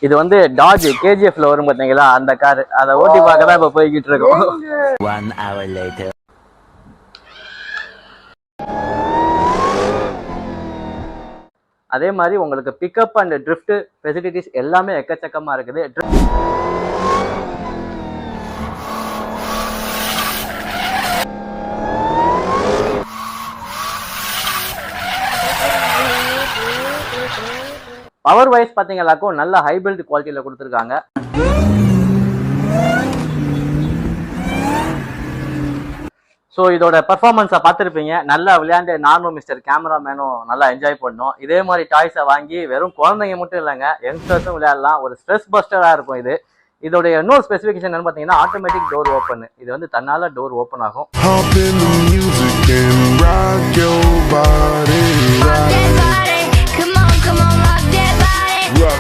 இது வந்து டாஜ் கேஜிஎஃப்ல வரும் பாத்தீங்களா அந்த கார், அதை ஓட்டி பார்க்க தான் இப்ப போய்கிட்டு இருக்கோம். 1 hour later. அதே மாதிரி உங்களுக்கு பிக்கப் அண்ட் ட்ரிஃப்ட் ஃபெசிலிட்டிஸ் எல்லாமே எக்கச்சக்கமா இருக்குது. பவர் வைஸ் பாத்தீங்கன்னாக்கும் நல்ல ஹைபிரிட் குவாலிட்டியில கொடுத்துருக்காங்க. ஸோ இதோட பெர்ஃபார்மன்ஸை பார்த்துருப்பீங்க. நல்லா விளையாண்டு நானும் மிஸ்டர் கேமராமேனும் நல்லா என்ஜாய் பண்ணோம். இதே மாதிரி டாய்ஸை வாங்கி வெறும் குழந்தைங்க மட்டும் இல்லைங்க, யங்ஸ்டர்ஸும் விளையாடலாம். ஒரு ஸ்ட்ரெஸ் பஸ்டராக இருக்கும் இது. இதோடைய இன்னொரு ஸ்பெசிஃபிகேஷன் என்னன்னு பார்த்தீங்கன்னா ஆட்டோமேட்டிக் டோர் ஓப்பன். இது வந்து தன்னால டோர் ஓப்பன் ஆகும்.